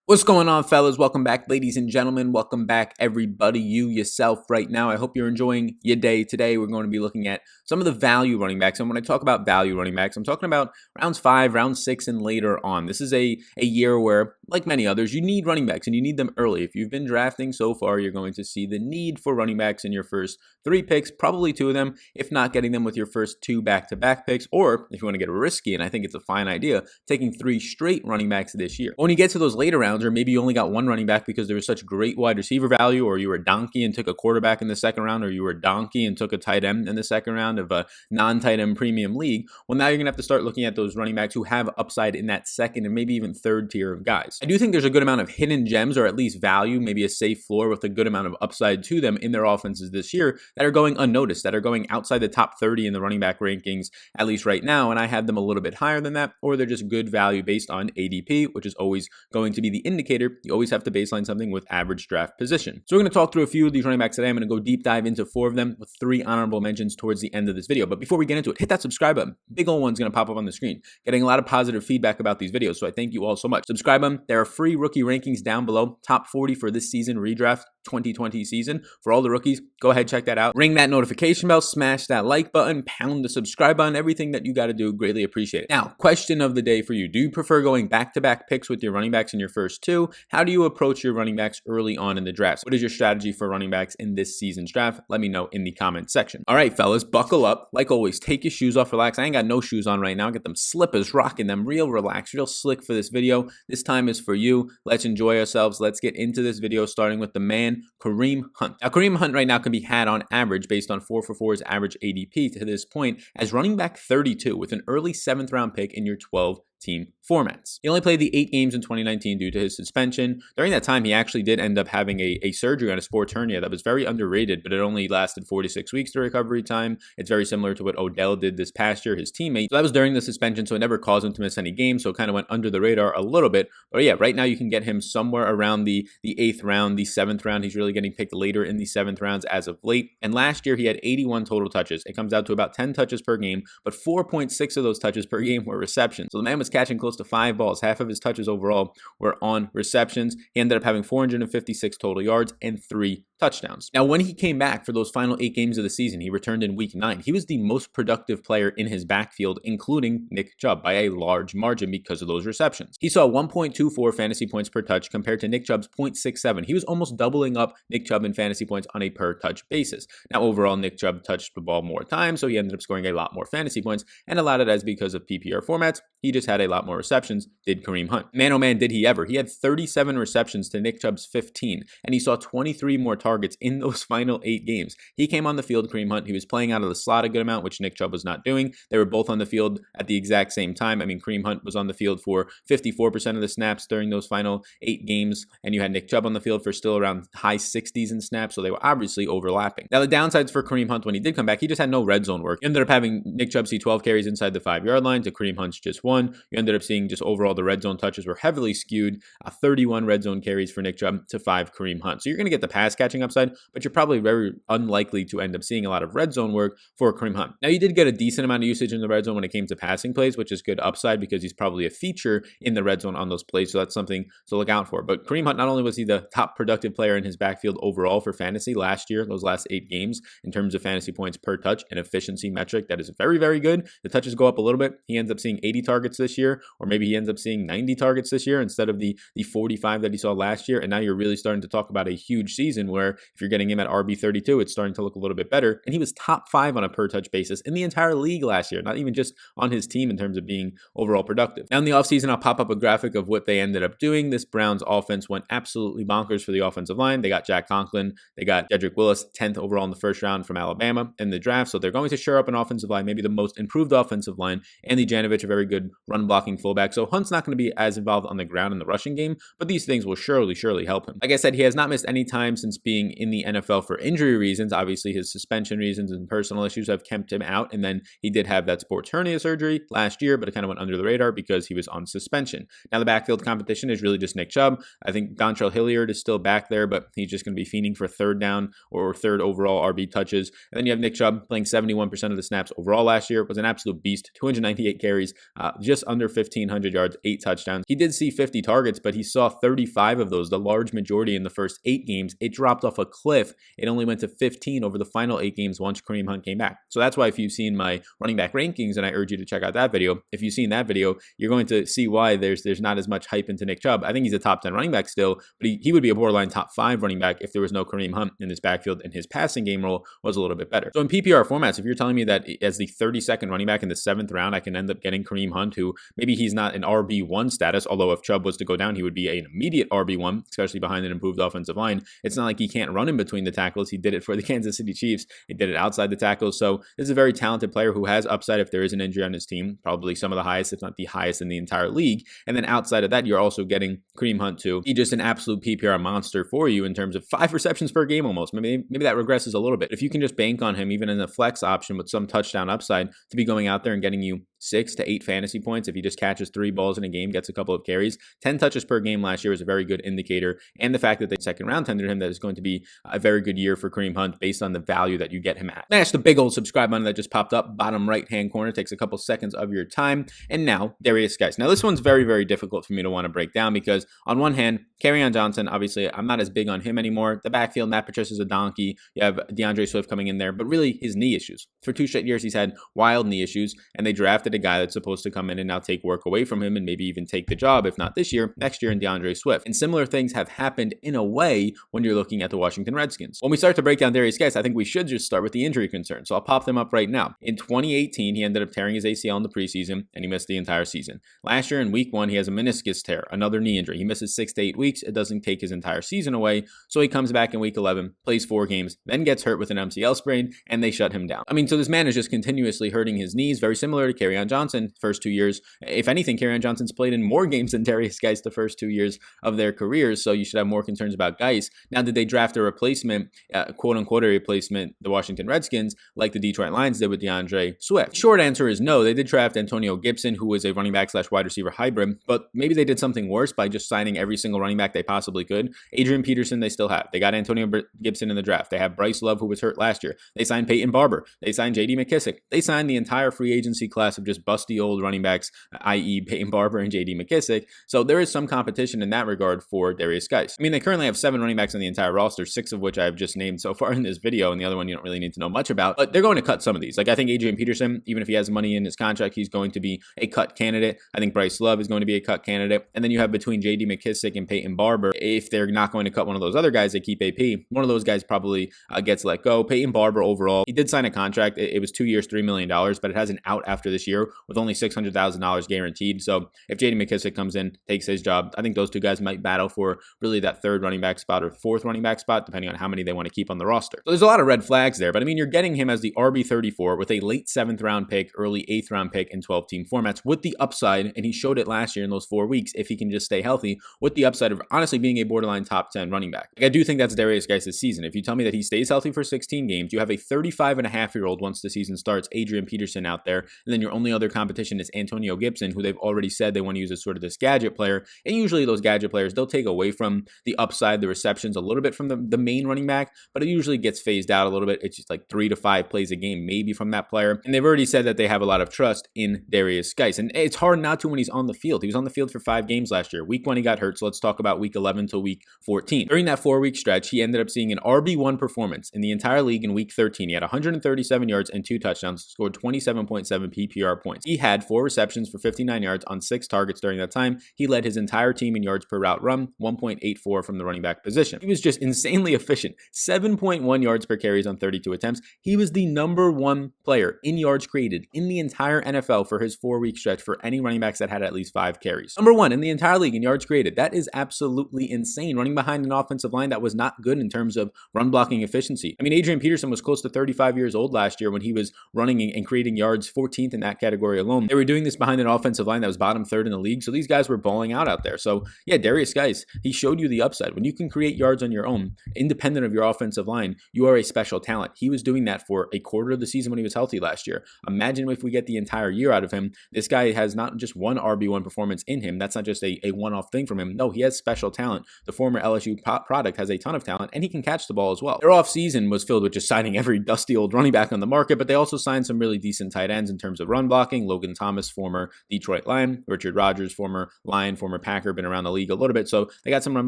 What's going on, fellas? Welcome back, ladies and gentlemen. Welcome back, everybody, you, yourself, right now. I hope you're enjoying your day. Today, we're going to be looking at some of the value running backs. And when I talk about value running backs, I'm talking about rounds 5, round 6, and later on. This is a year where, like many others, you need running backs, and you need them early. If you've been drafting so far, you're going to see the need for running backs in your first 3 picks, probably 2 of them, if not getting them with your first 2 back-to-back picks, or if you want to get risky, and I think it's a fine idea, taking 3 straight running backs this year. When you get to those later rounds, or maybe you only got 1 running back because there was such great wide receiver value, or you were a donkey and took a quarterback in the second round, or you were a donkey and took a tight end in the second round of a non-tight end premium league, well, now you're going to have to start looking at those running backs who have upside in that second and maybe even third tier of guys. I do think there's a good amount of hidden gems, or at least value, maybe a safe floor with a good amount of upside to them in their offenses this year that are going unnoticed, that are going outside the top 30 in the running back rankings, at least right now, and I had them a little bit higher than that, or they're just good value based on ADP, which is always going to be the indicator. You always have to baseline something with average draft position. So we're going to talk through a few of these running backs today. I'm going to go deep dive into 4 of them with 3 honorable mentions towards the end of this video. But before we get into it, hit that subscribe button. Big old one's going to pop up on the screen. Getting a lot of positive feedback about these videos, so I thank you all so much. Subscribe them. There are free rookie rankings down below. Top 40 for this season, redraft 2020 season. For all the rookies, go ahead, check that out. Ring that notification bell, smash that like button, pound the subscribe button, everything that you got to do. Greatly appreciate it. Now, question of the day for you. Do you prefer going back-to-back picks with your running backs in your first 2? How do you approach your running backs early on in the drafts? What is your strategy for running backs in this season's draft? Let me know in the comment section. All right, fellas, buckle up. Like always, take your shoes off, relax. I ain't got no shoes on right now. Get them slippers, rocking them real relaxed, real slick for this video. This time is for you. Let's enjoy ourselves. Let's get into this video, starting with the man, Kareem Hunt. Now, Kareem Hunt right now can be had on average based on 4for4's average ADP to this point as running back 32 with an early 7th round pick in your 12 team formats. He only played the 8 games in 2019 due to his suspension. During that time, he actually did end up having a surgery on a sports hernia that was very underrated, but it only lasted 4 to 6 weeks to recovery time. It's very similar to what Odell did this past year, his teammate. So that was during the suspension, so it never caused him to miss any games, so it kind of went under the radar a little bit. But yeah, right now you can get him somewhere around the 8th round, the 7th round. He's really getting picked later in the 7th rounds as of late. And last year, he had 81 total touches. It comes out to about 10 touches per game, but 4.6 of those touches per game were receptions. So the man was catching close to 5 balls. Half of his touches overall were on receptions. He ended up having 456 total yards and 3 touchdowns. Now, when he came back for those final 8 games of the season, he returned in week 9. He was the most productive player in his backfield, including Nick Chubb, by a large margin because of those receptions. He saw 1.24 fantasy points per touch compared to Nick Chubb's 0.67. He was almost doubling up Nick Chubb in fantasy points on a per touch basis. Now, overall, Nick Chubb touched the ball more times, so he ended up scoring a lot more fantasy points, and a lot of that is because of PPR formats. He just had a lot more receptions, did Kareem Hunt. Man, oh man, did he ever. He had 37 receptions to Nick Chubb's 15, and he saw 23 more targets in those final 8 games. He came on the field, Kareem Hunt. He was playing out of the slot a good amount, which Nick Chubb was not doing. They were both on the field at the exact same time. I mean, Kareem Hunt was on the field for 54% of the snaps during those final 8 games, and you had Nick Chubb on the field for still around high 60s in snaps, so they were obviously overlapping. Now, the downsides for Kareem Hunt when he did come back, he just had no red zone work. You ended up having Nick Chubb see 12 carries inside the 5-yard line to Kareem Hunt's just 1. You ended up seeing just overall the red zone touches were heavily skewed, 31 red zone carries for Nick Chubb to 5 Kareem Hunt. So you're going to get the pass catching upside, but you're probably very unlikely to end up seeing a lot of red zone work for Kareem Hunt. Now, you did get a decent amount of usage in the red zone when it came to passing plays, which is good upside because he's probably a feature in the red zone on those plays, so that's something to look out for. But Kareem Hunt, not only was he the top productive player in his backfield overall for fantasy last year, those last 8 games, in terms of fantasy points per touch, an efficiency metric that is very, very good. The touches go up a little bit. He ends up seeing 80 targets this year, or maybe he ends up seeing 90 targets this year instead of the 45 that he saw last year. And now you're really starting to talk about a huge season where if you're getting him at RB32, it's starting to look a little bit better. And he was top 5 on a per touch basis in the entire league last year, not even just on his team in terms of being overall productive. Now in the offseason, I'll pop up a graphic of what they ended up doing. This Browns offense went absolutely bonkers for the offensive line. They got Jack Conklin, they got Jedrick Willis, 10th overall in the first round from Alabama in the draft. So they're going to shore up an offensive line, maybe the most improved offensive line. Andy Janovich, a very good run blocking fullback. So Hunt's not going to be as involved on the ground in the rushing game, but these things will surely help him. Like I said, he has not missed any time since being being in the NFL for injury reasons. Obviously, his suspension reasons and personal issues have kept him out. And then he did have that sports hernia surgery last year, but it kind of went under the radar because he was on suspension. Now, the backfield competition is really just Nick Chubb. I think Dontrell Hilliard is still back there, but he's just going to be fiending for third down or third overall RB touches. And then you have Nick Chubb playing 71% of the snaps overall last year. Was an absolute beast. 298 carries, just under 1,500 yards, 8 touchdowns. He did see 50 targets, but he saw 35 of those, the large majority in the first 8 games. It dropped off a cliff. It only went to 15 over the final 8 games once Kareem Hunt came back. So that's why if you've seen my running back rankings, and I urge you to check out that video, if you've seen that video, you're going to see why there's not as much hype into Nick Chubb. I think he's a top 10 running back still, but he would be a borderline top 5 running back if there was no Kareem Hunt in this backfield and his passing game role was a little bit better. So in PPR formats, if you're telling me that as the 32nd running back in the 7th round, I can end up getting Kareem Hunt, who maybe he's not an RB1 status, although if Chubb was to go down, he would be an immediate RB1, especially behind an improved offensive line. It's not like he can't run in between the tackles. He did it for the Kansas City Chiefs. He did it outside the tackles. So this is a very talented player who has upside if there is an injury on his team, probably some of the highest, if not the highest in the entire league. And then outside of that, you're also getting Kareem Hunt too. He's just an absolute PPR monster for you in terms of 5 receptions per game almost. Maybe that regresses a little bit. If you can just bank on him, even in a flex option with some touchdown upside, to be going out there and getting you 6 to 8 fantasy points if he just catches 3 balls in a game, gets a couple of carries. 10 touches per game last year was a very good indicator. And the fact that they second round tendered him, that is going to be a very good year for Kareem Hunt based on the value that you get him at. Smash the big old subscribe button that just popped up, bottom right-hand corner. Takes a couple seconds of your time. And now, Darius Geis. Now, this one's very, very difficult for me to want to break down because on one hand, Kerryon Johnson, obviously, I'm not as big on him anymore. The backfield, Matt Patricia's a donkey. You have DeAndre Swift coming in there, but really his knee issues. For 2 straight years, he's had wild knee issues, and they drafted a guy that's supposed to come in and now take work away from him and maybe even take the job, if not this year, next year in DeAndre Swift. And similar things have happened in a way when you're looking at the Washington Redskins. When we start to break down Darius Geis, I think we should just start with the injury concerns. So I'll pop them up right now. In 2018, he ended up tearing his ACL in the preseason, and he missed the entire season. Last year in week 1, he has a meniscus tear, another knee injury. He misses 6 to 8 weeks. It doesn't take his entire season away. So he comes back in week 11, plays 4 games, then gets hurt with an MCL sprain, and they shut him down. I mean, so this man is just continuously hurting his knees, very similar to Kerryon Johnson first 2 years. If anything, Kerryon Johnson's played in more games than Darius Geis the first 2 years of their careers, so you should have more concerns about Geis. Now, did they draft a replacement, quote-unquote a replacement, the Washington Redskins, like the Detroit Lions did with DeAndre Swift? Short answer is no. They did draft Antonio Gibson, who was a running back / wide receiver hybrid, but maybe they did something worse by just signing every single running back they possibly could. Adrian Peterson, they still have. They got Antonio Gibson in the draft. They have Bryce Love, who was hurt last year. They signed Peyton Barber. They signed J.D. Mckissack. They signed the entire free agency class of just busty old running backs, i.e. Peyton Barber and J.D. Mckissack. So there is some competition in that regard for Darius Geis. I mean, they currently have 7 running backs on the entire roster, 6 of which I've just named so far in this video, and the other one you don't really need to know much about. But they're going to cut some of these. Like, I think Adrian Peterson, even if he has money in his contract, he's going to be a cut candidate. I think Bryce Love is going to be a cut candidate. And then you have between J.D. Mckissack and Peyton Barber, if they're not going to cut one of those other guys, they keep AP. One of those guys probably gets let go. Peyton Barber overall, he did sign a contract. It was 2 years, $3 million, but it has an out after this year with only $600,000 guaranteed. So if J.D. Mckissack comes in, takes his job, I think those 2 guys might battle for really that 3rd running back spot or 4th running back spot, depending on how many they want to keep on the roster. So there's a lot of red flags there, but I mean, you're getting him as the RB34 with a late 7th round pick, early 8th round pick in 12-team formats with the upside, and he showed it last year in those 4 weeks, if he can just stay healthy, with the upside of honestly being a borderline top 10 running back. Like, I do think that's Darius Geis' season. If you tell me that he stays healthy for 16 games, you have a 35-and-a-half-year-old once the season starts, Adrian Peterson out there, and then your only other competition is Antonio Gibson, who they've already said they want to use as sort of this gadget player. And usually those gadget players, they'll take away from the upside, the receptions a little bit from the main running back, but it usually gets phased out a little bit. It's just like 3 to 5 plays a game maybe from that player. And they've already said that they have a lot of trust in Darius Geis. And it's hard not to when he's on the field. He was on the field for 5 games last year. Week 1 he got hurt, so let's talk about week 11 to week 14. During that 4-week stretch, he ended up seeing an RB1 performance in the entire league in week 13. He had 137 yards and 2 touchdowns, scored 27.7 PPR points. He had 4 receptions for 59 yards on 6 targets during that time. He led his entire team in yards per route run, 1.84 from the running back position. He was just insanely efficient. 7.1 yards per carries on 32 attempts. He was the number 1 player in yards created in the entire NFL for his 4-week stretch for any running backs that had at least 5 carries. Number 1 in the entire league in yards created. That is absolutely absolutely insane, running behind an offensive line that was not good in terms of run blocking efficiency. I mean, Adrian Peterson was close to 35 years old last year when he was running and creating yards, 14th in that category alone. They were doing this behind an offensive line that was bottom third in the league, so these guys were balling out there. So yeah, Darius Geis, he showed you the upside. When you can create yards on your own, independent of your offensive line, you are a special talent. He was doing that for a quarter of the season when he was healthy last year. Imagine if we get the entire year out of him. This guy has not just one RB1 performance in him. That's not just a one-off thing from him. No, he has special talent. The former LSU product has a ton of talent, and he can catch the ball as well. Their offseason was filled with just signing every dusty old running back on the market, but they also signed some really decent tight ends in terms of run blocking. Logan Thomas, former Detroit Lion. Richard Rodgers, former Lion, former Packer, been around the league a little bit. So they got some run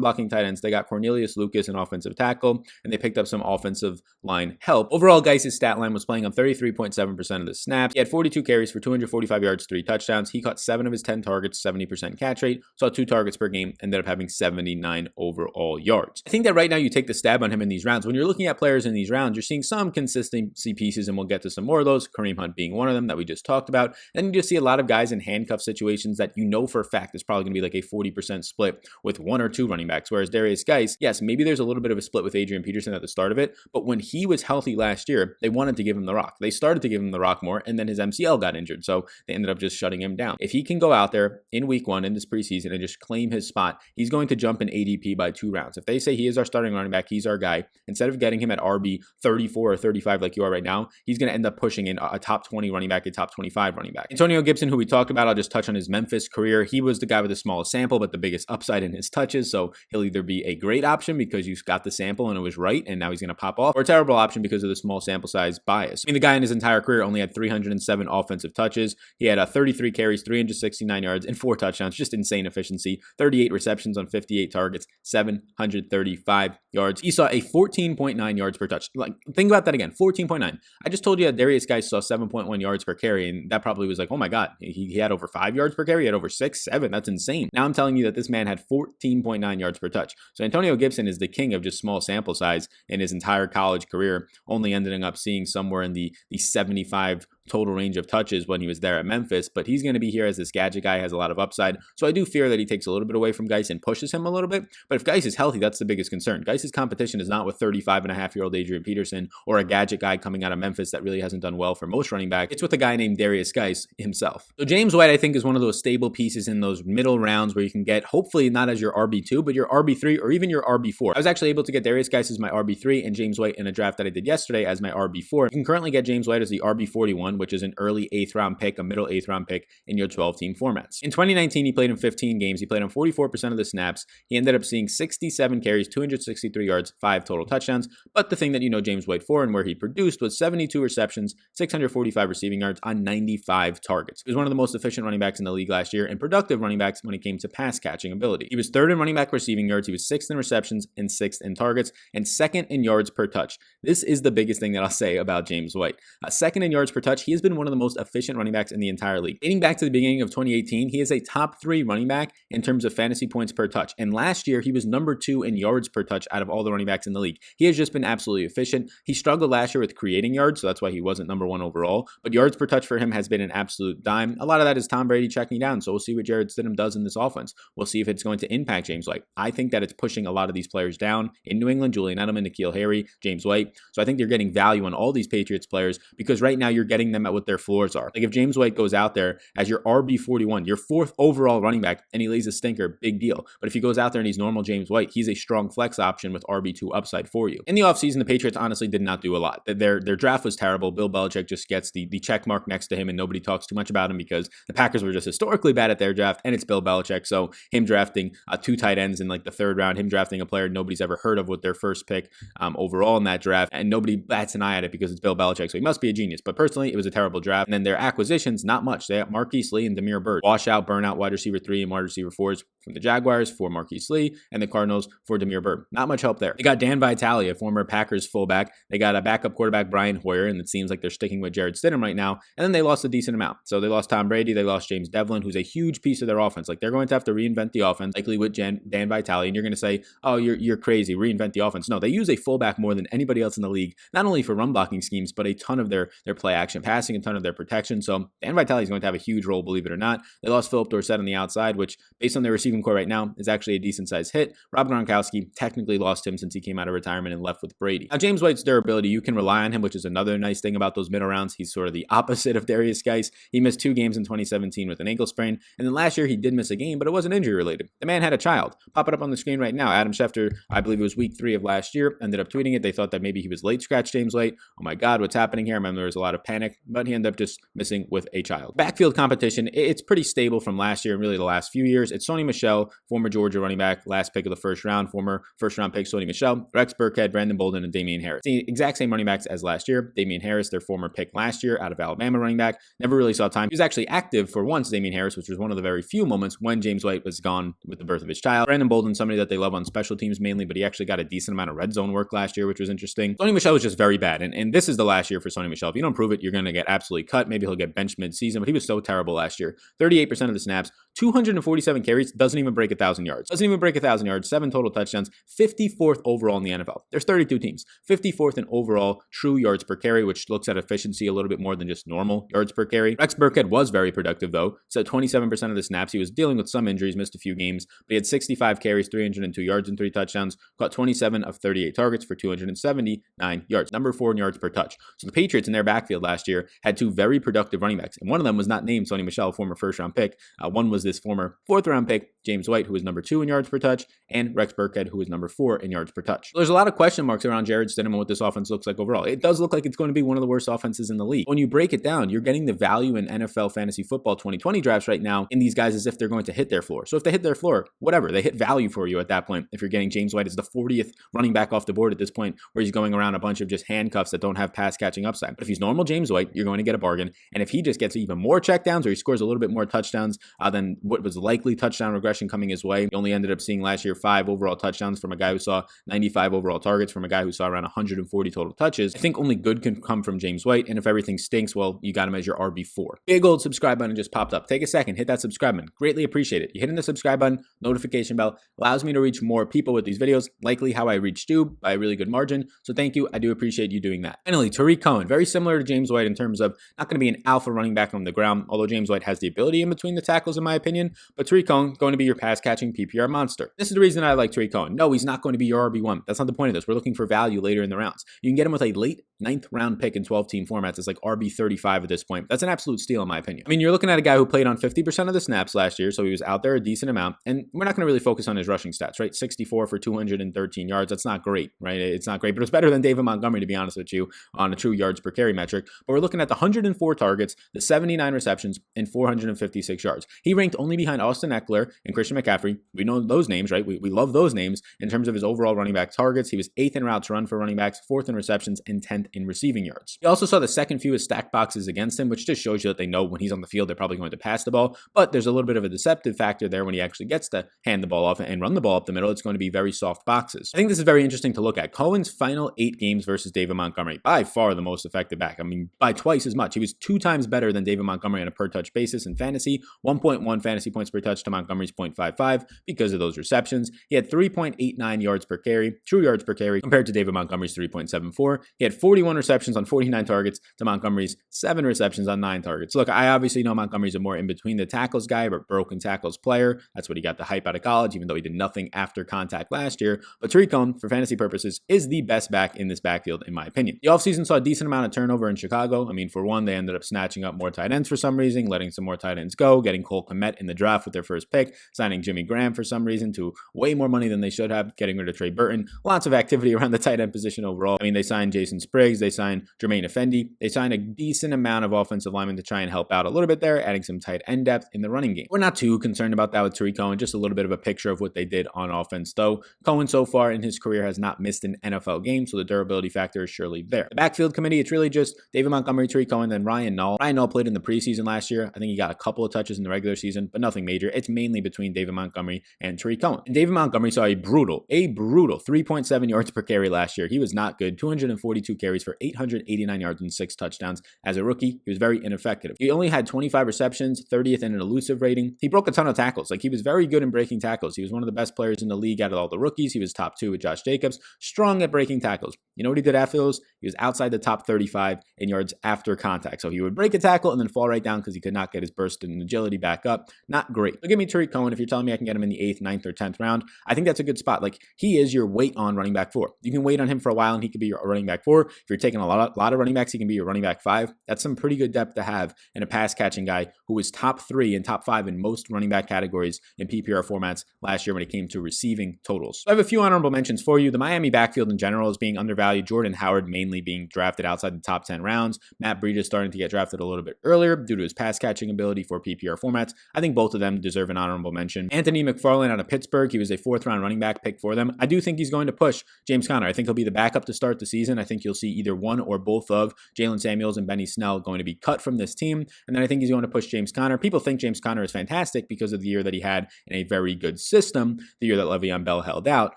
blocking tight ends. They got Cornelius Lucas, an offensive tackle, and they picked up some offensive line help. Overall, Geis' stat line was playing on 33.7% of the snaps. He had 42 carries for 245 yards, 3 touchdowns. He caught 7 of his 10 targets, 70% catch rate, saw 2 targets per game, ended up having 79 overall yards. I think that right now you take the stab on him in these rounds. When you're looking at players in these rounds, you're seeing some consistency pieces, and we'll get to some more of those. Kareem Hunt being one of them that we just talked about. And you just see a lot of guys in handcuff situations that you know for a fact is probably going to be like a 40% split with 1 or 2 running backs. Whereas Darius Geis, yes, maybe there's a little bit of a split with Adrian Peterson at the start of it, but when he was healthy last year, they wanted to give him the rock. They started to give him the rock more, and then his MCL got injured, so they ended up just shutting him down. If he can go out there in week 1 in this preseason and just claim his spot, he's going to jump in ADP by 2 rounds. If they say he is our starting running back, he's our guy, instead of getting him at RB 34 or 35 like you are right now, he's going to end up pushing in a top 20 running back, a top 25 running back. Antonio Gibson, who we talked about, I'll just touch on his Memphis career. He was the guy with the smallest sample, but the biggest upside in his touches, so he'll either be a great option because you got the sample and it was right, and now he's going to pop off, or a terrible option because of the small sample size bias. I mean, the guy in his entire career only had 307 offensive touches. He had 33 carries, 369 yards, and 4 touchdowns. Just insane efficiency. 38 receptions on 58 targets, 735 yards. He saw a 14.9 yards per touch. Like, think about that again, 14.9. I just told you that Darius Geis saw 7.1 yards per carry, and that probably was like, oh my God, he had over 5 yards per carry, he had over 6, 7. That's insane. Now I'm telling you that this man had 14.9 yards per touch. So Antonio Gibson is the king of just small sample size in his entire college career, only ending up seeing somewhere in the 75 total range of touches when he was there at Memphis, but he's going to be here as this gadget guy, has a lot of upside. So I do fear that he takes a little bit away from Geis and pushes him a little bit. But if Geis is healthy, that's the biggest concern. Geis' competition is not with 35-and-a-half-year-old Adrian Peterson or a gadget guy coming out of Memphis that really hasn't done well for most running backs. It's with a guy named Darius Geis himself. So James White, I think, is one of those stable pieces in those middle rounds where you can get, hopefully not as your RB2, but your RB3 or even your RB4. I was actually able to get Darius Geis as my RB3 and James White in a draft that I did yesterday as my RB4. You can currently get James White as the RB41, which is an early 8th round pick, a middle 8th round pick in your 12-team formats. In 2019, he played in 15 games. He played on 44% of the snaps. He ended up seeing 67 carries, 263 yards, 5 total touchdowns. But the thing that you know James White for and where he produced was 72 receptions, 645 receiving yards on 95 targets. He was one of the most efficient running backs in the league last year and productive running backs when it came to pass catching ability. He was 3rd in running back receiving yards. He was 6th in receptions and 6th in targets and 2nd in yards per touch. This is the biggest thing that I'll say about James White. 2nd in yards per touch. He has been one of the most efficient running backs in the entire league. Dating back to the beginning of 2018, he is a top 3 running back in terms of fantasy points per touch. And last year, he was number 2 in yards per touch out of all the running backs in the league. He has just been absolutely efficient. He struggled last year with creating yards, so that's why he wasn't number 1 overall. But yards per touch for him has been an absolute dime. A lot of that is Tom Brady checking down, so we'll see what Jarrett Stidham does in this offense. We'll see if it's going to impact James White. I think that it's pushing a lot of these players down in New England. Julian Edelman, N'Keal Harry, James White. So I think you're getting value on all these Patriots players because right now you're getting them at what their floors are. Like if James White goes out there as your RB41, your 4th overall running back, and he lays a stinker, big deal. But if he goes out there and he's normal James White, he's a strong flex option with RB2 upside for you. In the offseason, the Patriots honestly did not do a lot. Their draft was terrible. Bill Belichick just gets the check mark next to him and nobody talks too much about him because the Packers were just historically bad at their draft and it's Bill Belichick. So him drafting 2 tight ends in like the 3rd round, him drafting a player nobody's ever heard of with their first pick overall in that draft, and nobody bats an eye at it because it's Bill Belichick. So he must be a genius. But personally, it was a terrible draft. And then their acquisitions, not much. They got Marquise Lee and Damiere Byrd. Washout, burnout, wide receiver 3 and wide receiver 4s from the Jaguars for Marquise Lee and the Cardinals for Damiere Byrd. Not much help there. They got Dan Vitale, a former Packers fullback. They got a backup quarterback, Brian Hoyer, and it seems like they're sticking with Jarrett Stidham right now. And then they lost a decent amount. So they lost Tom Brady. They lost James Devlin, who's a huge piece of their offense. Like they're going to have to reinvent the offense, likely with Dan Vitale. And you're going to say, oh, you're crazy. Reinvent the offense. No, they use a fullback more than anybody else in the league, not only for run blocking schemes, but a ton of their play action passing a ton of their protection. So Dan Vitale is going to have a huge role, believe it or not. They lost Philip Dorsett on the outside, which based on their receiving core right now is actually a decent sized hit. Rob Gronkowski technically lost him since he came out of retirement and left with Brady. Now, James White's durability, you can rely on him, which is another nice thing about those middle rounds. He's sort of the opposite of Darius Geis. He missed 2 games in 2017 with an ankle sprain, and then last year he did miss a game, but it wasn't injury related. The man had a child. Pop it up on the screen right now. Adam Schefter, I believe it was week 3 of last year, ended up tweeting it. They thought that maybe he was late scratch James White. Oh my God, what's happening here? I remember there was a lot of panic, but he ended up just missing with a child. Backfield competition, it's pretty stable from last year and really the last few years. It's Sony Michel, former Georgia running back, last pick of the first round, former first round pick Sony Michel, Rex Burkhead, Brandon Bolden, and Damian Harris. The exact same running backs as last year. Damian Harris, their former pick last year out of Alabama running back, never really saw time. He was actually active for once, Damian Harris, which was one of the very few moments when James White was gone with the birth of his child. Brandon Bolden, somebody that they love on special teams mainly, but he actually got a decent amount of red zone work last year, which was interesting. Sony Michel was just very bad, and this is the last year for Sony Michel. If you don't prove it, you're going to get absolutely cut. Maybe he'll get benched mid-season, but he was so terrible last year. 38% of the snaps, 247 carries, doesn't even break 1,000 yards. Doesn't even break 1,000 yards, 7 total touchdowns, 54th overall in the NFL. There's 32 teams. 54th in overall true yards per carry, which looks at efficiency a little bit more than just normal yards per carry. Rex Burkhead was very productive though. So 27% of the snaps. He was dealing with some injuries, missed a few games, but he had 65 carries, 302 yards and 3 touchdowns, caught 27 of 38 targets for 279 yards. Number 4 in yards per touch. So the Patriots in their backfield last year had 2 very productive running backs, and one of them was not named Sony Michel, former first-round pick. One was this former 4th-round pick, James White, who was number 2 in yards per touch, and Rex Burkhead, who was number 4 in yards per touch. So there's a lot of question marks around Jarrett Stidham and what this offense looks like overall. It does look like it's going to be one of the worst offenses in the league. When you break it down, you're getting the value in NFL fantasy football 2020 drafts right now in these guys as if they're going to hit their floor. So if they hit their floor, whatever, they hit value for you at that point. If you're getting James White as the 40th running back off the board at this point, where he's going around a bunch of just handcuffs that don't have pass catching upside. But if he's normal James White, you're going to get a bargain. And if he just gets even more checkdowns or he scores a little bit more touchdowns than what was likely touchdown regression coming his way, he only ended up seeing last year 5 overall touchdowns from a guy who saw 95 overall targets from a guy who saw around 140 total touches. I think only good can come from James White. And if everything stinks, well, you got him as your RB4. Big old subscribe button just popped up. Take a second, hit that subscribe button. Greatly appreciate it. You hitting the subscribe button, notification bell allows me to reach more people with these videos, likely how I reached you by a really good margin. So thank you. I do appreciate you doing that. Finally, Tariq Cohen, very similar to James White in terms of not going to be an alpha running back on the ground, although James White has the ability in between the tackles in my opinion, but Tariq Cohen going to be your pass catching PPR monster. This is the reason I like Tariq Cohen. No, he's not going to be your RB1. That's not the point of this. We're looking for value later in the rounds. You can get him with a late 9th round pick in 12-team formats. It's like RB35 at this point. That's an absolute steal in my opinion. I mean, you're looking at a guy who played on 50% of the snaps last year, so he was out there a decent amount, and we're not going to really focus on his rushing stats, right? 64 for 213 yards. That's not great, right? It's not great, but it's better than David Montgomery, to be honest with you, on a true yards per carry metric. But we're looking at the 104 targets, the 79 receptions, and 456 yards. He ranked only behind Austin Eckler and Christian McCaffrey. We know those names, right? We love those names. In terms of his overall running back targets, he was 8th in routes run for running backs, 4th in receptions, and 10th in receiving yards. He also saw the second fewest stack boxes against him, which just shows you that they know when he's on the field, they're probably going to pass the ball. But there's a little bit of a deceptive factor there when he actually gets to hand the ball off and run the ball up the middle. It's going to be very soft boxes. I think this is very interesting to look at. Cohen's final 8 games versus David Montgomery, by far the most effective back. I mean, by twice as much. He was 2 times better than David Montgomery on a per touch basis in fantasy. 1.1 fantasy points per touch to Montgomery's 0.55 because of those receptions. He had 3.89 yards per carry, true yards per carry, compared to David Montgomery's 3.74. He had 41 receptions on 49 targets to Montgomery's 7 receptions on 9 targets. Look, I obviously know Montgomery's a more in between the tackles guy, but broken tackles player. That's what he got the hype out of college, even though he did nothing after contact last year. But Tariq Cohen, for fantasy purposes, is the best back in this backfield, in my opinion. The offseason saw a decent amount of turnover in Chicago. I mean, for one, they ended up snatching up more tight ends for some reason, letting some more tight ends go, getting Cole Kmet in the draft with their first pick, signing Jimmy Graham for some reason to way more money than they should have, getting rid of Trey Burton. Lots of activity around the tight end position overall. I mean, they signed Jason Spriggs, they signed Jermaine Effendi, they signed a decent amount of offensive linemen to try and help out a little bit there, adding some tight end depth in the running game. We're not too concerned about that with Tariq Cohen, just a little bit of a picture of what they did on offense, though. Cohen so far in his career has not missed an NFL game, so the durability factor is surely there. The backfield committee, it's really just David Montgomery, Tariq Cohen, then Ryan Nall. Ryan Nall played in the preseason last year. I think he got a couple of touches in the regular season, but nothing major. It's mainly between David Montgomery and Tariq Cohen. And David Montgomery saw a brutal 3.7 yards per carry last year. He was not good. 242 carries for 889 yards and 6 touchdowns. As a rookie, he was very ineffective. He only had 25 receptions, 30th in an elusive rating. He broke a ton of tackles. Like, he was very good in breaking tackles. He was one of the best players in the league out of all the rookies. He was top 2 with Josh Jacobs. Strong at breaking tackles. You know what he did after those? He was outside the top 35 in yards after contact. So he would break a tackle and then fall right down because he could not get his burst and agility back up. Not great. So give me Tariq Cohen. If you're telling me I can get him in the 8th, 9th, or 10th round, I think that's a good spot. Like, he is your wait on running back 4. You can wait on him for a while and he could be your running back 4. If you're taking a lot of running backs, he can be your running back 5. That's some pretty good depth to have in a pass catching guy who was top 3 and top 5 in most running back categories in PPR formats last year when it came to receiving totals. So I have a few honorable mentions for you. The Miami backfield in general is being undervalued. Jordan Howard mainly being drafted outside the top 10 rounds. Matt Breida starting to get drafted a little bit earlier due to his pass catching ability for PPR formats. I think both of them deserve an honorable mention. Anthony McFarland out of Pittsburgh. He was a 4th round running back pick for them. I do think he's going to push James Conner. I think he'll be the backup to start the season. I think you'll see either one or both of Jalen Samuels and Benny Snell going to be cut from this team. And then I think he's going to push James Conner. People think James Conner is fantastic because of the year that he had in a very good system, the year that Le'Veon Bell held out.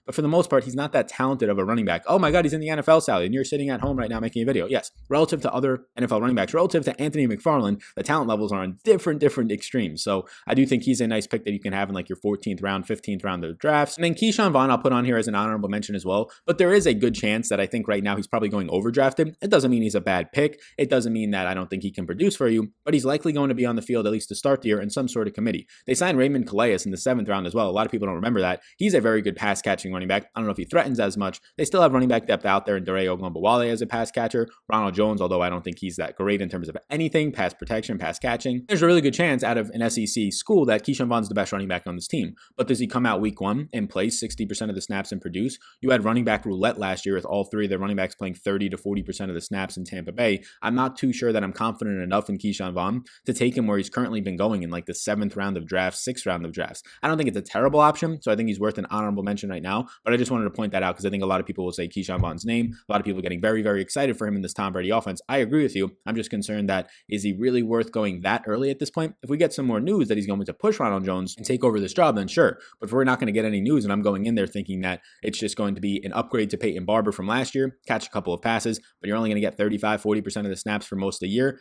But for the most part, he's not that talented of a running back. Oh my God, he's in the NFL, Sally, and you're sitting at home right now making a video. Yes, relative to other NFL running backs, relative to Anthony McFarland, the talent levels are on different extremes. So I do think he's a nice pick that you can have in like your 14th round, 15th round of drafts. And then Keyshawn Vaughn I'll put on here as an honorable mention as well. But there is a good chance that I think right now he's probably going overdrafted. It doesn't mean he's a bad pick. It doesn't mean that I don't think he can produce for you, but he's likely going to be on the field at least to start the year in some sort of committee. They signed Raymond Coleus in the 7th round as well. A lot of people don't remember that. He's a very good pass catching running back. I don't know if he threatens as much. They still have running back depth out there in Dare Ogunbowale as a pass catcher. Ronald Jones, although I don't think he's that great in terms of anything, pass protection, pass catching. There's a really good chance out of an SEC school that Keyshawn Vaughn's the best running back on this team. But does he come out week 1 and play 60% of the snaps and produce? You had running back roulette last year with all 3 of the running backs playing 30 to 40% of the snaps in Tampa Bay. I'm not too sure that I'm confident enough in Keyshawn Vaughn to take him where he's currently been going in like the 7th round of drafts, 6th round of drafts. I don't think it's a terrible option, so I think he's worth an honorable mention right now, but I just wanted to point that out because I think a lot of people will say Keyshawn Vaughn's name. A lot of people are getting very excited for him in this Tom Brady offense. I agree with you. I'm just concerned that is he really worth going that early at this point? If we get some more news that he's going to push Ronald Jones and take over this job, then sure. But if we're not going to get any news and I'm going in there thinking that it's just going to be an upgrade to Peyton Barber from last year, catch a couple of passes, but you're only going to get 35-40% of the snaps for most of the year,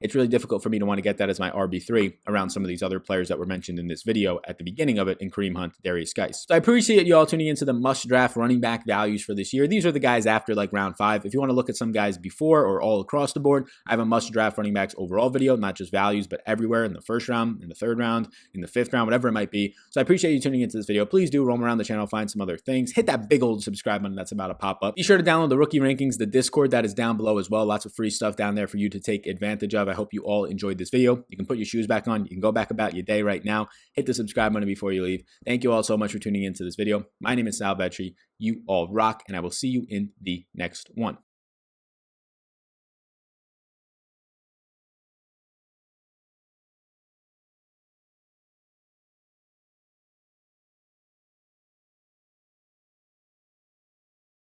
it's really difficult for me to want to get that as my RB3 around some of these other players that were mentioned in this video at the beginning of it in Kareem Hunt, Darius Geis. So I appreciate you all tuning into the must draft running back values for this year. These are the guys after like round 5. If you want to look at some guys before or all across the board, I have a must draft running backs overall video, not just values, but everywhere in the 1st round, in the 3rd round, in the 5th round, whatever it might be. So I appreciate you tuning into this video. Please do roam around the channel, find some other things. Hit that big old subscribe button that's about to pop up. Be sure to download the rookie rankings, the Discord that is down below as well. Lots of free stuff down there for you to take advantage of. I hope you all enjoyed this video. You can put your shoes back on. You can go back about your day right now. Hit the subscribe button before you leave. Thank you all so much for tuning into this video. My name is Sal Vetri. You all rock, and I will see you in the next one.